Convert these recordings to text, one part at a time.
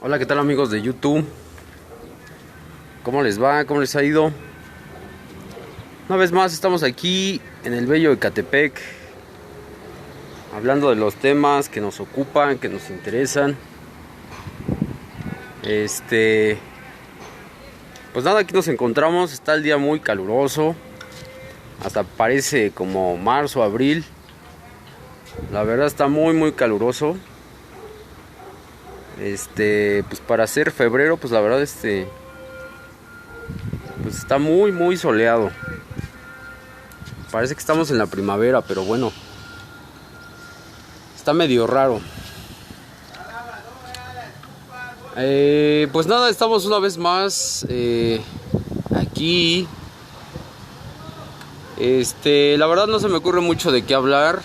Hola, ¿qué tal amigos de YouTube? ¿Cómo les va? ¿Cómo les ha ido? Una vez más estamos aquí en el bello Ecatepec, hablando de los temas que nos ocupan, que nos interesan. Pues nada, aquí nos encontramos, está el día muy caluroso, hasta parece como marzo, abril. La verdad está muy caluroso. Pues para ser febrero, pues la verdad pues está muy soleado. Parece que estamos en la primavera, pero bueno, está medio raro. Pues nada, estamos una vez más aquí. La verdad no se me ocurre mucho de qué hablar.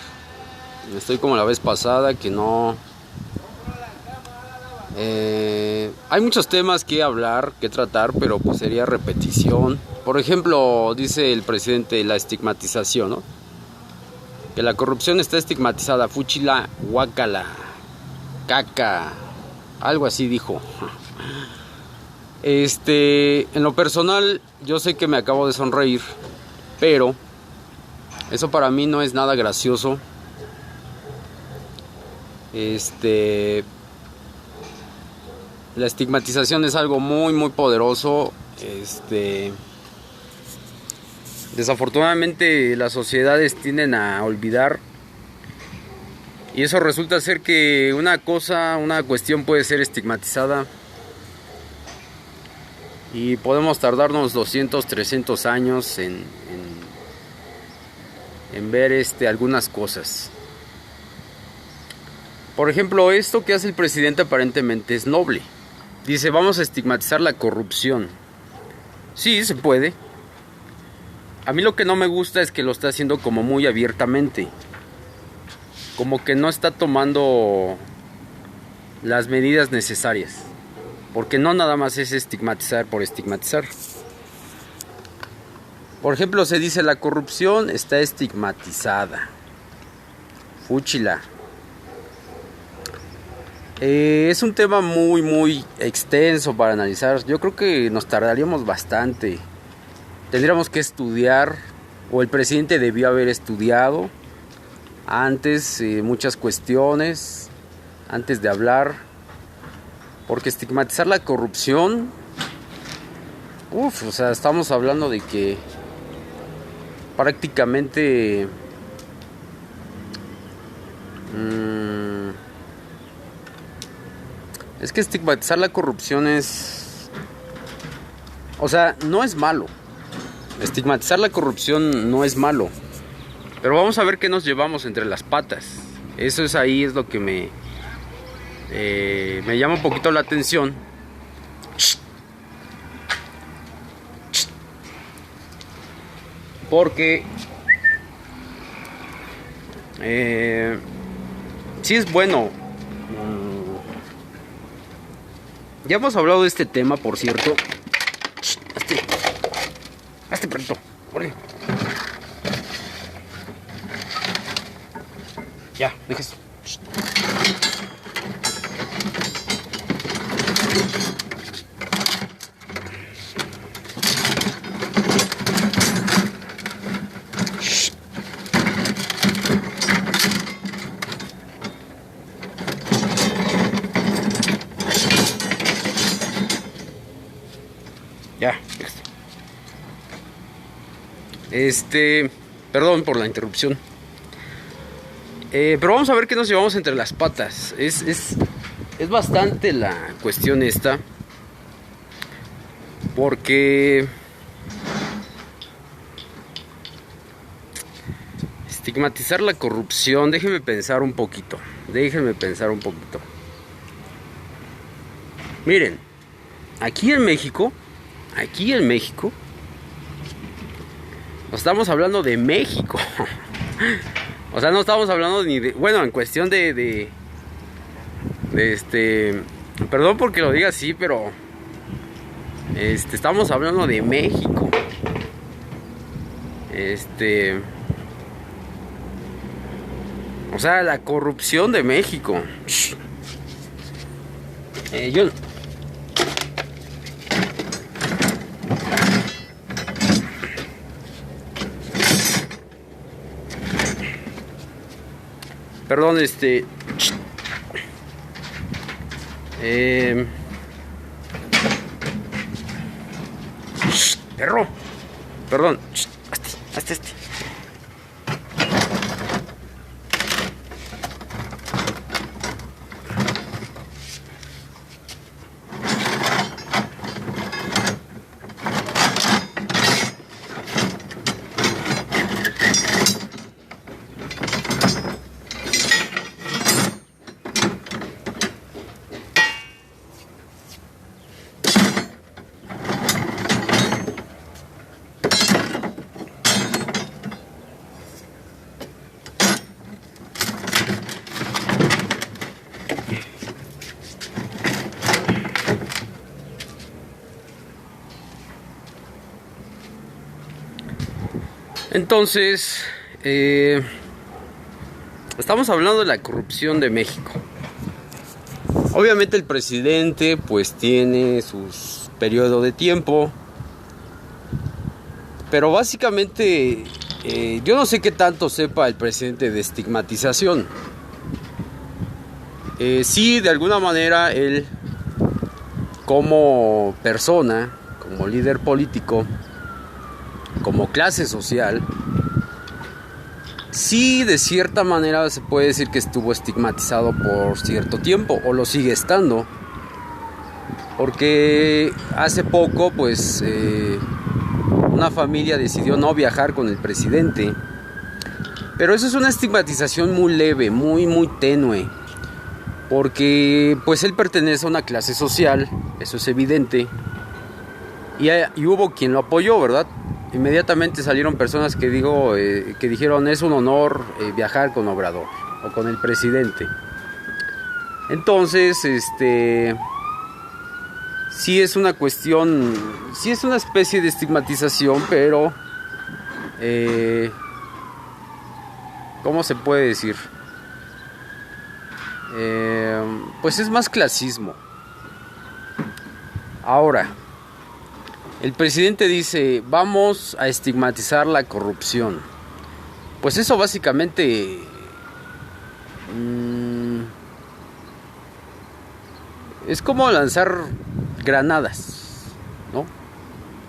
Estoy como la vez pasada que no. Hay muchos temas que hablar, que tratar, pero pues sería repetición. Por ejemplo, dice el presidente la estigmatización, ¿no? Que la corrupción está estigmatizada, fúchila, guácala, caca, algo así dijo. En lo personal, yo sé que me acabo de sonreír, pero eso para mí no es nada gracioso. La estigmatización es algo muy poderoso. Desafortunadamente las sociedades tienden a olvidar, y eso resulta ser que una cuestión puede ser estigmatizada y podemos tardarnos 200, 300 años en ver algunas cosas. Por ejemplo, esto que hace el presidente aparentemente es noble. Dice, vamos a estigmatizar la corrupción. Sí, se puede. A mí lo que no me gusta es que lo está haciendo como muy abiertamente. Como que no está tomando las medidas necesarias. Porque no nada más es estigmatizar por estigmatizar. Por ejemplo, se dice la corrupción está estigmatizada. Fúchila. Es un tema muy extenso para analizar. Yo creo que nos tardaríamos bastante. Tendríamos que estudiar, o el presidente debió haber estudiado antes muchas cuestiones, antes de hablar. Porque estigmatizar la corrupción, o sea, estamos hablando de que prácticamente es que estigmatizar la corrupción es, o sea, no es malo. Estigmatizar la corrupción no es malo. Pero vamos a ver qué nos llevamos entre las patas. Eso es lo que me llama un poquito la atención. Porque sí es bueno. Ya hemos hablado de este tema, por cierto. Hazte perrito. Órale. Ya, deja eso. Ya, perdón por la interrupción. Pero vamos a ver qué nos llevamos entre las patas. Es bastante la cuestión esta. Porque estigmatizar la corrupción, déjenme pensar un poquito. Miren, aquí en México, no estamos hablando de México. O sea, no estamos hablando ni de... Bueno, en cuestión de perdón porque lo diga así, pero... estamos hablando de México. O sea, la corrupción de México. Yo Perdón, perro. Perdón. Hazte este. Entonces, estamos hablando de la corrupción de México. Obviamente el presidente pues tiene sus periodos de tiempo, pero básicamente yo no sé qué tanto sepa el presidente de estigmatización. Sí, de alguna manera él como persona, como líder político, como clase social, sí, de cierta manera se puede decir que estuvo estigmatizado por cierto tiempo, o lo sigue estando, porque hace poco pues una familia decidió no viajar con el presidente, pero eso es una estigmatización muy leve, muy tenue, porque pues él pertenece a una clase social, eso es evidente, y hubo quien lo apoyó, ¿verdad? Inmediatamente salieron personas que dijeron es un honor viajar con Obrador o con el presidente. Entonces, sí es una cuestión, sí es una especie de estigmatización, pero ¿cómo se puede decir? Pues es más clasismo. Ahora, el presidente dice, vamos a estigmatizar la corrupción. Pues eso básicamente es como lanzar granadas, ¿no?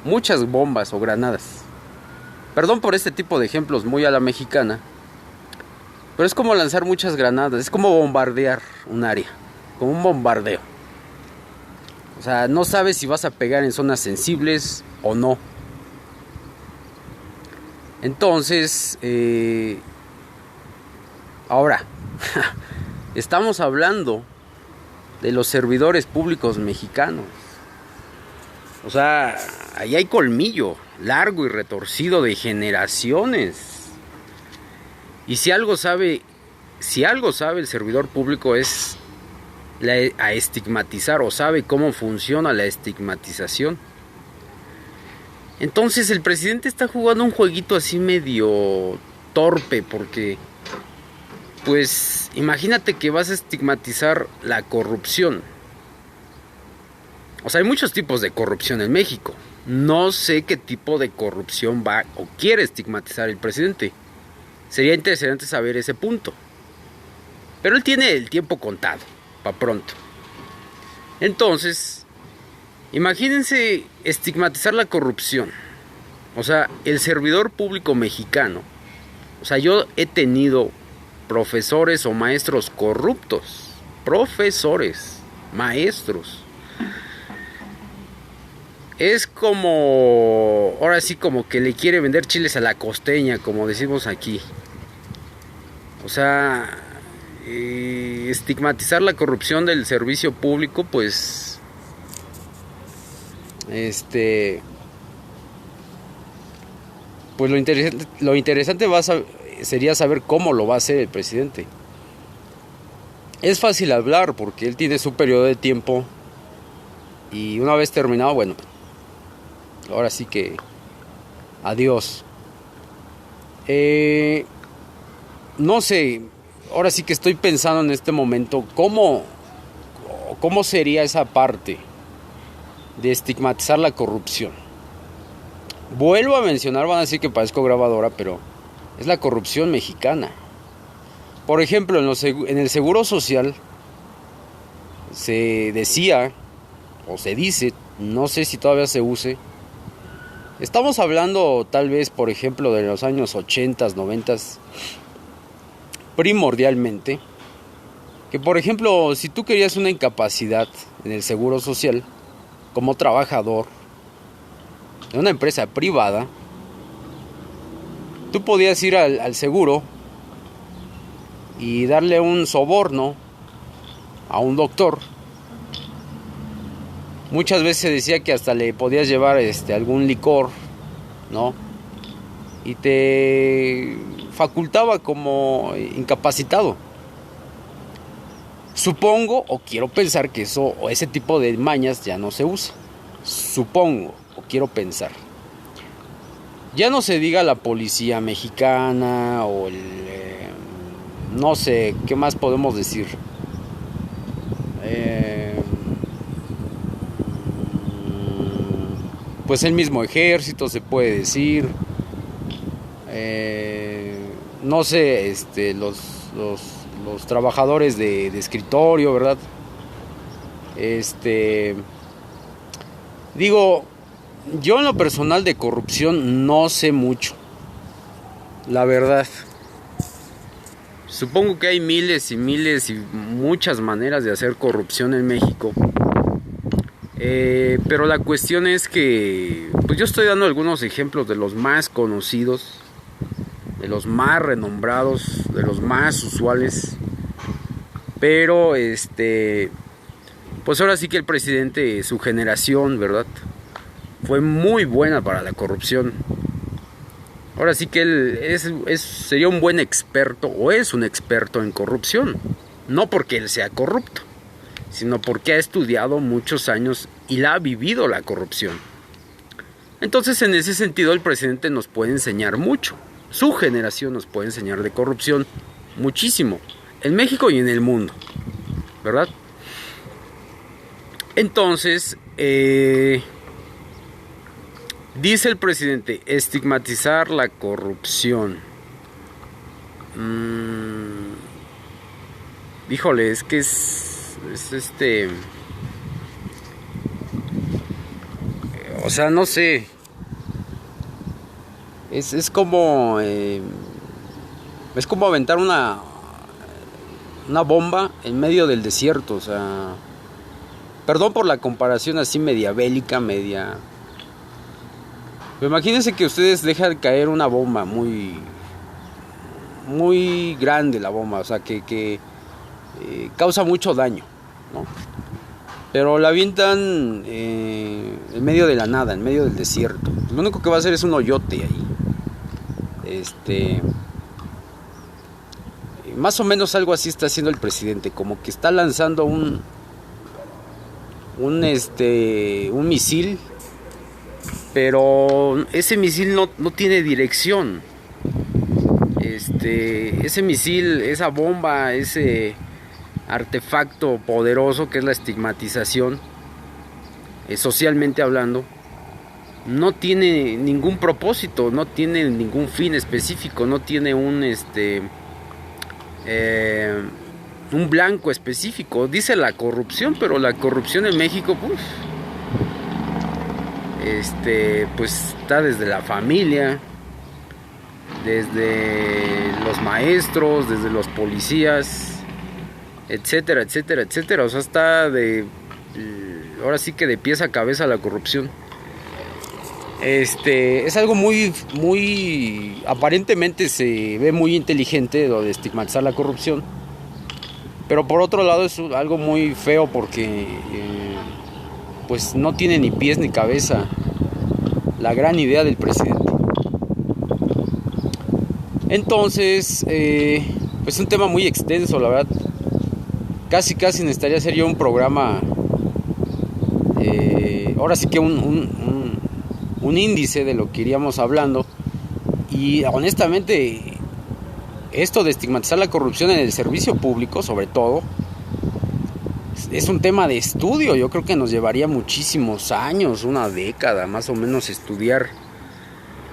Muchas bombas o granadas. Perdón por este tipo de ejemplos muy a la mexicana, pero es como lanzar muchas granadas, es como bombardear un área, como un bombardeo. O sea, no sabes si vas a pegar en zonas sensibles o no. Entonces, ahora, estamos hablando de los servidores públicos mexicanos. O sea, ahí hay colmillo largo y retorcido de generaciones. Y si algo sabe el servidor público es a estigmatizar, o sabe cómo funciona la estigmatización. Entonces el presidente está jugando un jueguito así medio torpe, porque pues imagínate que vas a estigmatizar la corrupción. O sea, hay muchos tipos de corrupción en México. No sé qué tipo de corrupción va o quiere estigmatizar el presidente. Sería interesante saber ese punto. Pero él tiene el tiempo contado, para pronto. Entonces, imagínense estigmatizar la corrupción. O sea, el servidor público mexicano. O sea, yo he tenido profesores o maestros corruptos. Profesores, maestros. Es como, ahora sí, como que le quiere vender chiles a la costeña, como decimos aquí. O sea, estigmatizar la corrupción del servicio público, pues, pues lo interesante sería saber cómo lo va a hacer el presidente. Es fácil hablar porque él tiene su periodo de tiempo y una vez terminado, bueno, ahora sí que adiós. No sé, ahora sí que estoy pensando en este momento cómo sería esa parte de estigmatizar la corrupción. Vuelvo a mencionar, van a decir que parezco grabadora, pero es la corrupción mexicana. Por ejemplo, en el Seguro Social se decía, o se dice, no sé si todavía se use, estamos hablando tal vez, por ejemplo, de los años 80, 90, primordialmente, que por ejemplo, si tú querías una incapacidad en el Seguro Social, como trabajador de una empresa privada, tú podías ir al seguro y darle un soborno a un doctor. Muchas veces se decía que hasta le podías llevar algún licor, ¿no? Y te facultaba como incapacitado. Supongo o quiero pensar que eso o ese tipo de mañas ya no se usa. Supongo o quiero pensar. Ya no se diga la policía mexicana o no sé, ¿qué más podemos decir? Pues el mismo ejército se puede decir. No sé, los trabajadores de escritorio, ¿verdad? Digo, yo en lo personal de corrupción no sé mucho, la verdad. Supongo que hay miles y miles y muchas maneras de hacer corrupción en México. Pero la cuestión es que pues yo estoy dando algunos ejemplos de los más conocidos, de los más renombrados, de los más usuales. Pero pues ahora sí que el presidente, su generación, ¿verdad?, fue muy buena para la corrupción. Ahora sí que él sería un buen experto, o es un experto en corrupción. No porque él sea corrupto, sino porque ha estudiado muchos años y la ha vivido la corrupción. Entonces, en ese sentido, el presidente nos puede enseñar mucho. Su generación nos puede enseñar de corrupción muchísimo, en México y en el mundo, ¿verdad? Entonces, dice el presidente, estigmatizar la corrupción. Híjole, es que o sea, no sé. Es como aventar una bomba en medio del desierto. O sea, perdón por la comparación así media bélica, media. Pero imagínense que ustedes dejan caer una bomba muy grande, la bomba, o sea, que causa mucho daño, ¿no? Pero la avientan en medio de la nada, en medio del desierto. Lo único que va a hacer es un hoyote ahí. Más o menos algo así está haciendo el presidente, como que está lanzando un misil, pero ese misil no tiene dirección. Ese misil, esa bomba, ese artefacto poderoso que es la estigmatización, socialmente hablando, no tiene ningún propósito, no tiene ningún fin específico, no tiene un blanco específico. Dice la corrupción, pero la corrupción en México, pues está desde la familia, desde los maestros, desde los policías, etcétera, etcétera, etcétera. O sea, está ahora sí que de pies a cabeza la corrupción. Es algo muy aparentemente se ve muy inteligente lo de estigmatizar la corrupción, pero por otro lado es algo muy feo porque pues no tiene ni pies ni cabeza la gran idea del presidente. Entonces pues un tema muy extenso, la verdad. Casi necesitaría hacer yo un programa, ahora sí que un índice de lo que iríamos hablando. Y honestamente, esto de estigmatizar la corrupción en el servicio público, sobre todo, es un tema de estudio. Yo creo que nos llevaría muchísimos años, una década más o menos, estudiar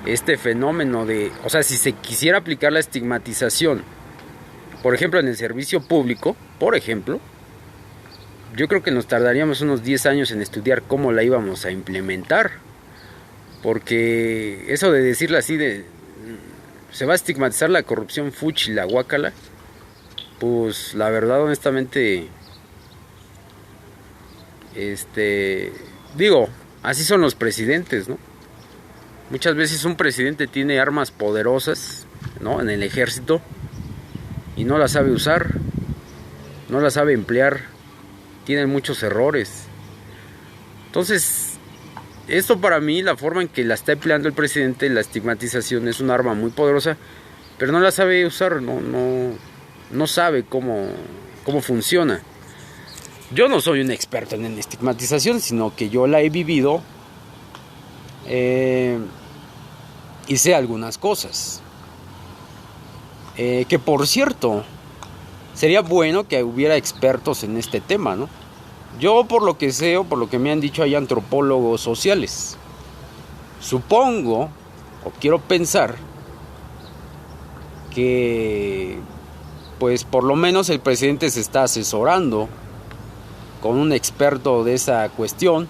este fenómeno o sea, si se quisiera aplicar la estigmatización, por ejemplo, en el servicio público, por ejemplo, yo creo que nos tardaríamos unos 10 años en estudiar cómo la íbamos a implementar. Porque eso de decirle así se va a estigmatizar la corrupción, fuchi, la guácala, pues la verdad, honestamente, digo, así son los presidentes, ¿no? Muchas veces un presidente tiene armas poderosas, ¿no?, en el ejército, y no las sabe usar, no las sabe emplear, tienen muchos errores. Entonces, esto para mí, la forma en que la está empleando el presidente, la estigmatización, es un arma muy poderosa, pero no la sabe usar, no sabe cómo funciona. Yo no soy un experto en estigmatización, sino que yo la he vivido y sé algunas cosas. Que por cierto, sería bueno que hubiera expertos en este tema, ¿no? Yo, por lo que sé o por lo que me han dicho, hay antropólogos sociales. Supongo, o quiero pensar, que pues por lo menos el presidente se está asesorando con un experto de esa cuestión.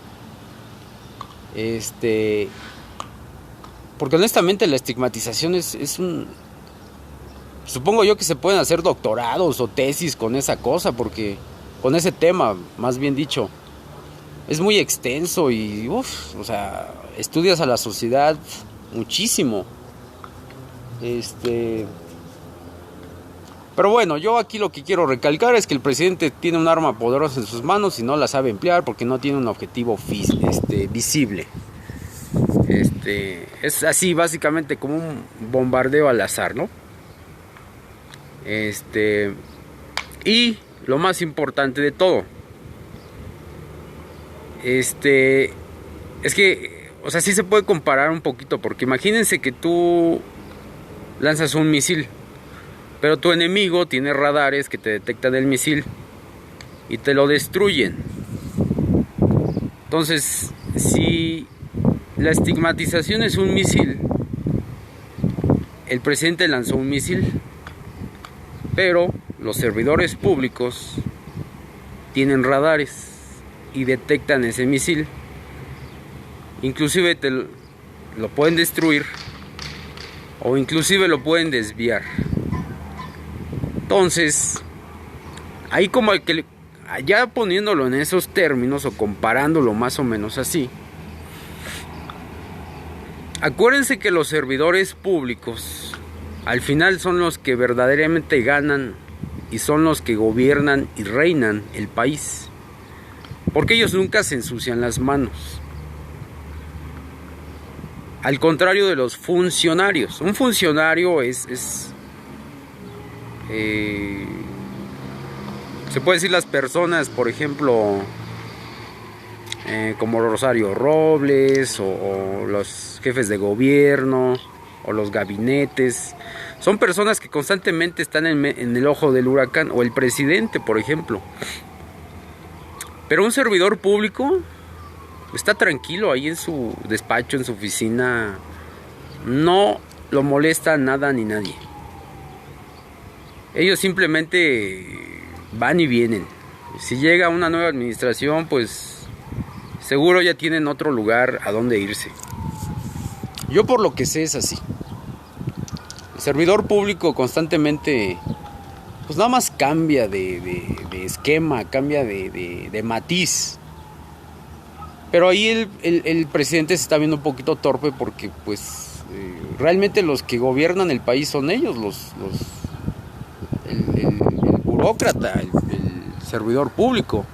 Porque honestamente la estigmatización es un... Supongo yo que se pueden hacer doctorados o tesis con esa cosa, porque con ese tema, más bien dicho, es muy extenso y o sea, estudias a la sociedad muchísimo. Pero bueno, yo aquí lo que quiero recalcar es que el presidente tiene un arma poderosa en sus manos y no la sabe emplear porque no tiene un objetivo visible. Es así básicamente como un bombardeo al azar, ¿no? Y lo más importante de todo, es que, o sea, sí se puede comparar un poquito, porque imagínense que tú lanzas un misil, pero tu enemigo tiene radares que te detectan el misil y te lo destruyen. Entonces, si la estigmatización es un misil, el presidente lanzó un misil, pero los servidores públicos tienen radares y detectan ese misil. Inclusive lo pueden destruir o inclusive lo pueden desviar. Entonces, ahí como ya poniéndolo en esos términos o comparándolo más o menos así, acuérdense que los servidores públicos al final son los que verdaderamente ganan y son los que gobiernan y reinan el país, porque ellos nunca se ensucian las manos, al contrario de los funcionarios. Un funcionario se puede decir las personas, por ejemplo, como Rosario Robles o los jefes de gobierno o los gabinetes. Son personas que constantemente están en el ojo del huracán, o el presidente, por ejemplo. Pero un servidor público está tranquilo ahí en su despacho, en su oficina. No lo molesta nada ni nadie. Ellos simplemente van y vienen. Si llega una nueva administración, pues seguro ya tienen otro lugar a donde irse. Yo por lo que sé es así. El servidor público constantemente, pues nada más cambia de esquema, cambia de matiz. Pero ahí el presidente se está viendo un poquito torpe porque pues realmente los que gobiernan el país son ellos, el burócrata, el servidor público,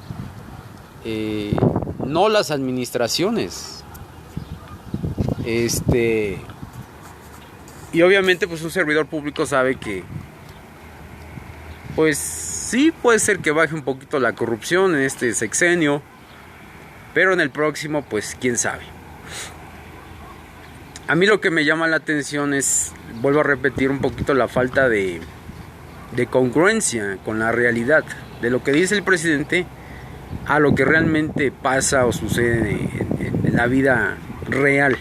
no las administraciones. Y obviamente pues un servidor público sabe que pues sí puede ser que baje un poquito la corrupción en este sexenio, pero en el próximo pues quién sabe. A mí lo que me llama la atención es, vuelvo a repetir, un poquito la falta de congruencia con la realidad de lo que dice el presidente a lo que realmente pasa o sucede en la vida real.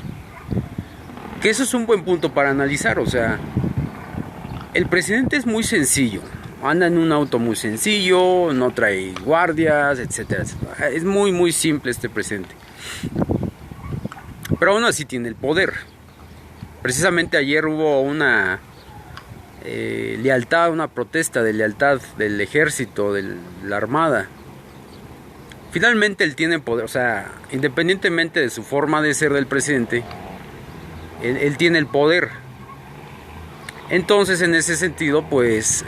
Que eso es un buen punto para analizar. O sea, el presidente es muy sencillo, anda en un auto muy sencillo, no trae guardias, etcétera, etcétera. Es muy muy simple este presidente, pero aún así tiene el poder. Precisamente ayer hubo una lealtad, una protesta de lealtad del ejército, de la armada. Finalmente él tiene poder, o sea, independientemente de su forma de ser del presidente, él tiene el poder. Entonces, en ese sentido, pues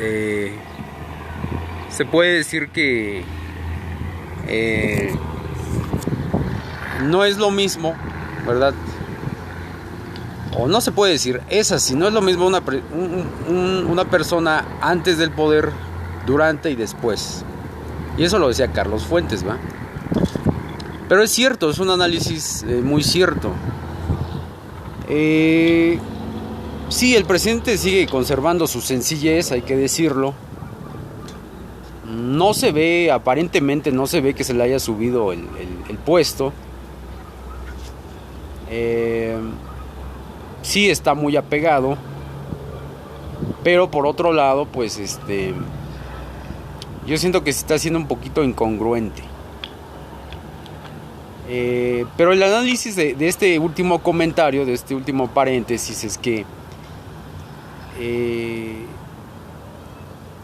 se puede decir que no es lo mismo, ¿verdad? O no se puede decir, es así, no es lo mismo una persona antes del poder, durante y después. Y eso lo decía Carlos Fuentes, ¿va? Pero es cierto, es un análisis muy cierto. Sí, el presidente sigue conservando su sencillez, hay que decirlo. No se ve, aparentemente no se ve que se le haya subido el puesto. Sí está muy apegado, pero por otro lado, pues yo siento que se está haciendo un poquito incongruente. Pero el análisis de este último comentario, de este último paréntesis, es que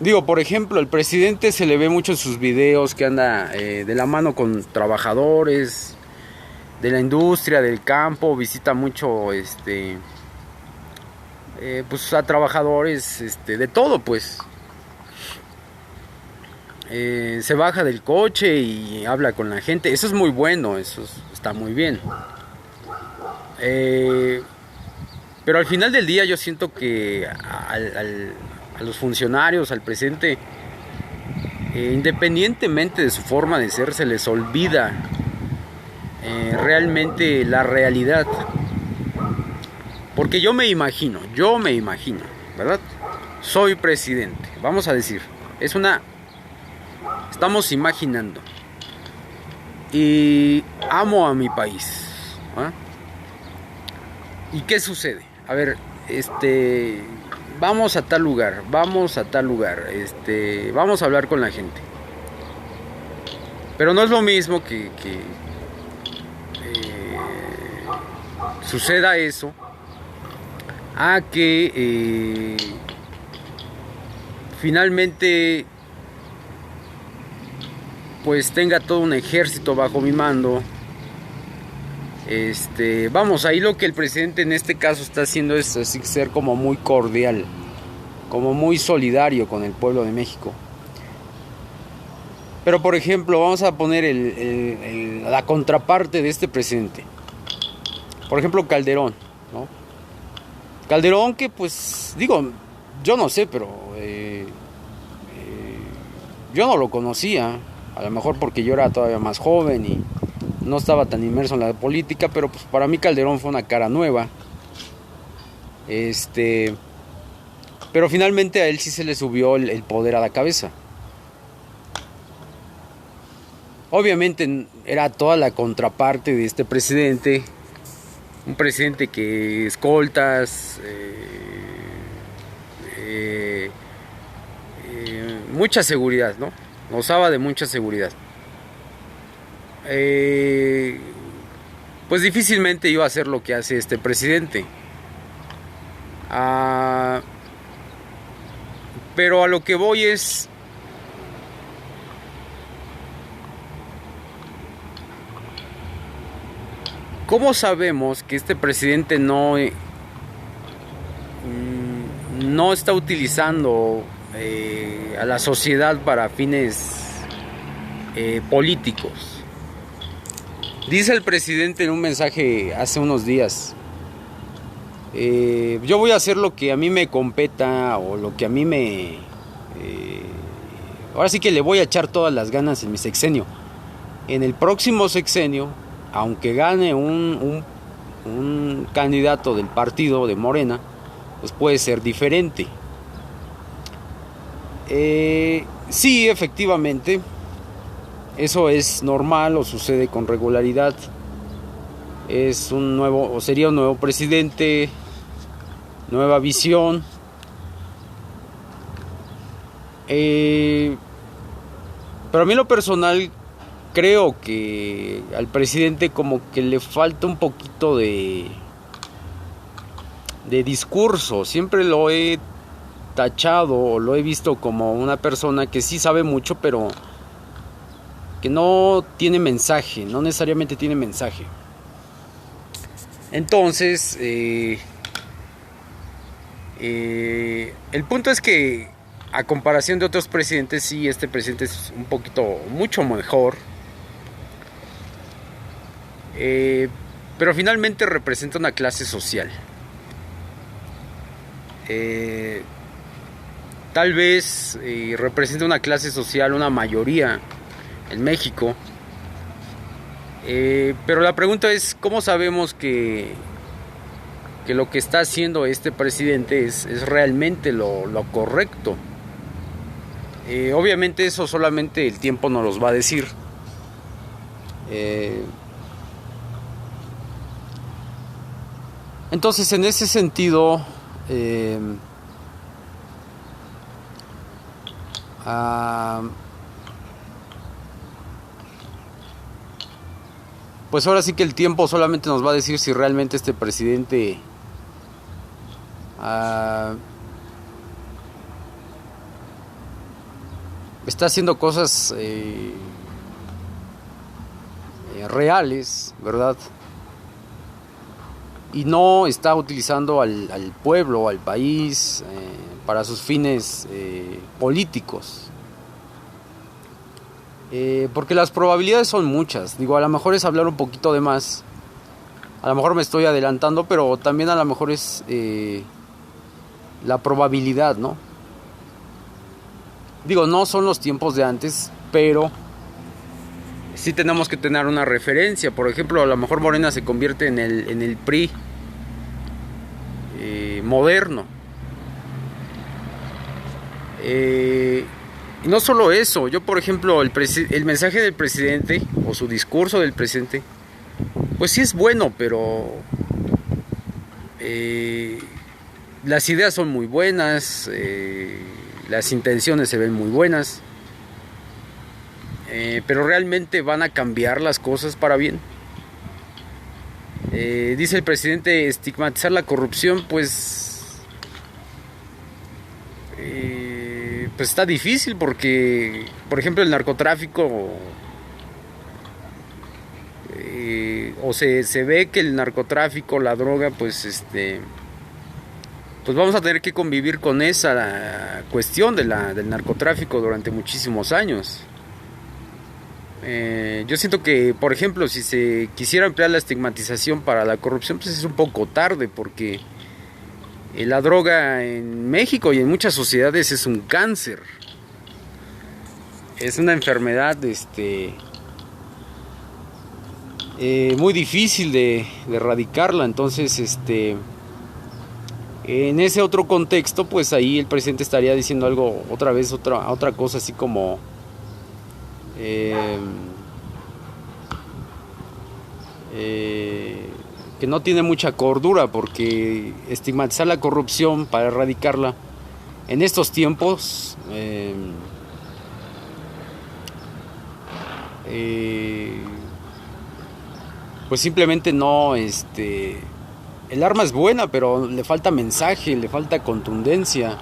digo, por ejemplo, el presidente se le ve mucho en sus videos que anda de la mano con trabajadores de la industria, del campo, visita mucho pues a trabajadores de todo, pues. Se baja del coche y habla con la gente. Eso es muy bueno, está muy bien. Pero al final del día yo siento que a los funcionarios, al presidente, independientemente de su forma de ser, se les olvida realmente la realidad. Porque yo me imagino, ¿verdad? Soy presidente, vamos a decir, estamos imaginando. Y amo a mi país, ¿eh? ¿Y qué sucede? A ver, vamos a tal lugar, vamos a hablar con la gente. Pero no es lo mismo que suceda eso a que finalmente pues tenga todo un ejército bajo mi mando. Vamos, ahí lo que el presidente en este caso está haciendo es así, ser como muy cordial, como muy solidario con el pueblo de México. Pero por ejemplo, vamos a poner la contraparte de este presidente. Por ejemplo, Calderón, ¿no? Calderón que pues, digo, yo no sé, pero yo no lo conocía. A lo mejor porque yo era todavía más joven y no estaba tan inmerso en la política, pero pues para mí Calderón fue una cara nueva. Pero finalmente a él sí se le subió el poder a la cabeza. Obviamente era toda la contraparte de este presidente. Un presidente que escoltas, mucha seguridad, ¿no? Gozaba de mucha seguridad. Pues difícilmente iba a hacer lo que hace este presidente. Pero a lo que voy es, ¿cómo sabemos que este presidente no está utilizando a la sociedad para fines políticos? Dice el presidente en un mensaje hace unos días, yo voy a hacer lo que a mí me competa o lo que a mí ahora sí que le voy a echar todas las ganas en mi sexenio. En el próximo sexenio, aunque gane un candidato del partido de Morena, pues puede ser diferente. Sí, efectivamente, Eso es normal o sucede con regularidad. Es un nuevo, o sería un nuevo presidente, nueva visión. Pero a mí en lo personal creo que al presidente como que le falta un poquito de discurso. Siempre lo he tachado o lo he visto como una persona que sí sabe mucho, pero que no tiene mensaje, no necesariamente tiene mensaje. Entonces, el punto es que a comparación de otros presidentes, sí, este presidente es un poquito, mucho mejor. Pero finalmente representa una clase social. Tal vez representa una clase social, una mayoría en México. Pero la pregunta es, ¿cómo sabemos que lo que está haciendo este presidente es realmente lo correcto? Obviamente eso solamente el tiempo nos los va a decir. Entonces, en ese sentido, pues ahora sí que el tiempo solamente nos va a decir si realmente este presidente está haciendo cosas reales, ¿verdad? Y no está utilizando al pueblo, al país, para sus fines políticos. Porque las probabilidades son muchas. Digo, a lo mejor es hablar un poquito de más. A lo mejor me estoy adelantando, pero también a lo mejor es la probabilidad, ¿no? Digo, no son los tiempos de antes, pero sí tenemos que tener una referencia. Por ejemplo, a lo mejor Morena se convierte en el PRI moderno. Y no solo eso, yo por ejemplo, el mensaje del presidente o su discurso del presidente, pues sí es bueno, pero las ideas son muy buenas, las intenciones se ven muy buenas, pero realmente van a cambiar las cosas para bien. Dice el presidente, estigmatizar la corrupción, pues está difícil porque, por ejemplo, el narcotráfico, o se ve que el narcotráfico, la droga, pues vamos a tener que convivir con esa cuestión del narcotráfico durante muchísimos años. Yo siento que, por ejemplo, si se quisiera emplear la estigmatización para la corrupción, pues es un poco tarde, porque la droga en México y en muchas sociedades es un cáncer. Es una enfermedad muy difícil de erradicarla. Entonces, en ese otro contexto, pues ahí el presidente estaría diciendo algo, otra cosa así como que no tiene mucha cordura, porque estigmatizar la corrupción para erradicarla en estos tiempos pues simplemente no, el arma es buena, pero le falta mensaje, le falta contundencia.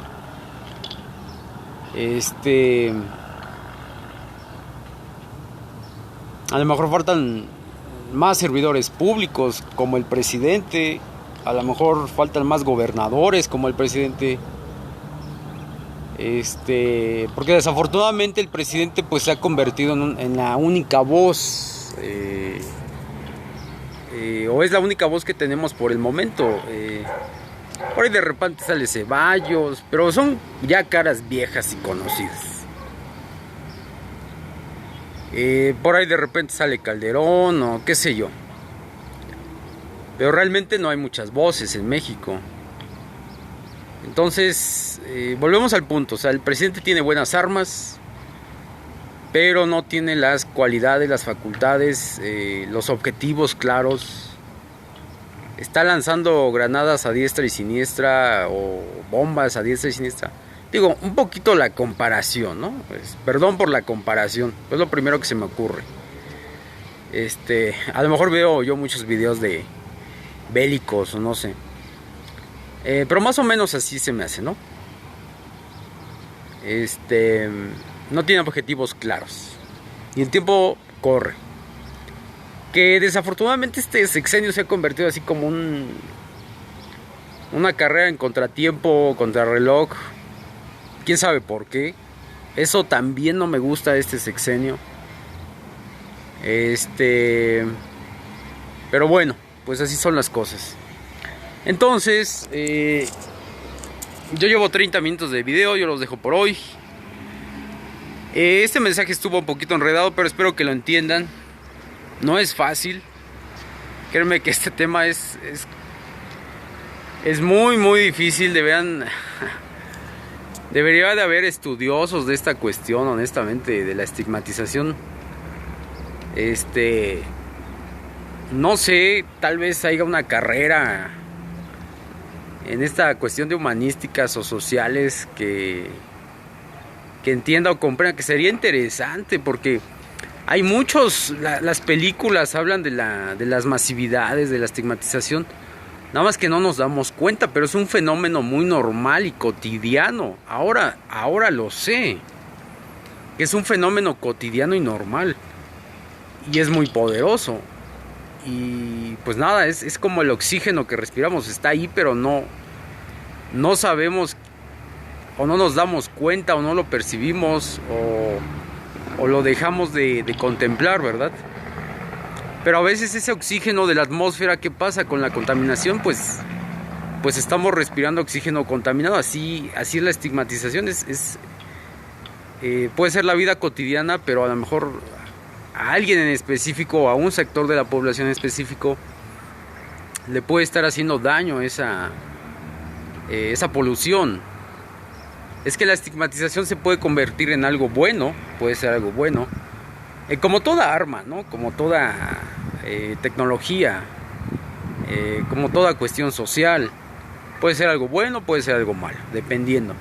A lo mejor faltan más servidores públicos como el presidente, a lo mejor faltan más gobernadores como el presidente, porque desafortunadamente el presidente pues se ha convertido en la única voz, o es la única voz que tenemos por el momento. Por ahí de repente sale Ceballos, pero son ya caras viejas y conocidas. Por ahí de repente sale Calderón o qué sé yo. Pero realmente no hay muchas voces en México. Entonces, volvemos al punto. O sea, el presidente tiene buenas armas. pero no tiene las cualidades, las facultades, los objetivos claros. Está lanzando granadas a diestra y siniestra, o bombas a diestra y siniestra. Digo, un poquito la comparación, ¿no? Pues, perdón por la comparación, es lo primero que se me ocurre. A lo mejor veo yo muchos videos de bélicos o no sé. Pero más o menos así se me hace, ¿no? No tiene objetivos claros. Y el tiempo corre. Que desafortunadamente este sexenio se ha convertido así como una carrera en contratiempo, contrarreloj. Quién sabe por qué. Eso también no me gusta de este sexenio. Pero bueno, pues así son las cosas. Entonces, yo llevo 30 minutos de video, yo los dejo por hoy. Este mensaje estuvo un poquito enredado, pero espero que lo entiendan. No es fácil. Créanme que este tema es muy, muy difícil. Debería de haber estudiosos de esta cuestión, honestamente, de la estigmatización. No sé, tal vez haya una carrera en esta cuestión de humanísticas o sociales que entienda o comprenda, que sería interesante, porque hay las películas hablan de las masividades, de la estigmatización, nada más que no nos damos cuenta, pero es un fenómeno muy normal y cotidiano. Ahora lo sé, que es un fenómeno cotidiano y normal, y es muy poderoso. Y pues nada, es como el oxígeno que respiramos, está ahí, pero no sabemos, o no nos damos cuenta, o no lo percibimos, o lo dejamos de contemplar, ¿verdad? Pero a veces ese oxígeno de la atmósfera, ¿qué pasa con la contaminación? Pues estamos respirando oxígeno contaminado. Así es la estigmatización. Puede ser la vida cotidiana, pero a lo mejor a alguien en específico, a un sector de la población en específico, le puede estar haciendo daño esa polución. Es que la estigmatización se puede convertir en algo bueno, puede ser algo bueno, como toda arma, ¿no? Como toda tecnología, como toda cuestión social, puede ser algo bueno, puede ser algo malo, dependiendo.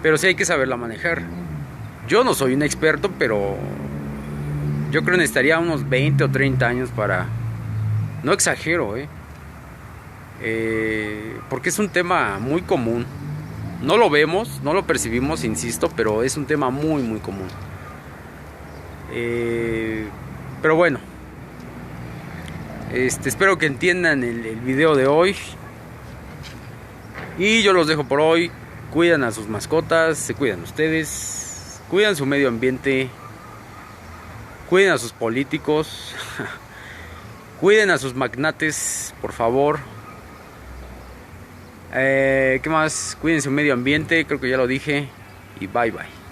Pero sí hay que saberla manejar. Yo no soy un experto, pero yo creo que necesitaría unos 20 o 30 años para... No exagero, porque es un tema muy común. No lo vemos, no lo percibimos, insisto, pero es un tema muy, muy común. Pero bueno, espero que entiendan el video de hoy. Y yo los dejo por hoy. Cuidan a sus mascotas, se cuidan ustedes, cuidan su medio ambiente, cuiden a sus políticos, cuiden a sus magnates, por favor. ¿Qué más? Cuiden su medio ambiente, creo que ya lo dije. Y bye bye.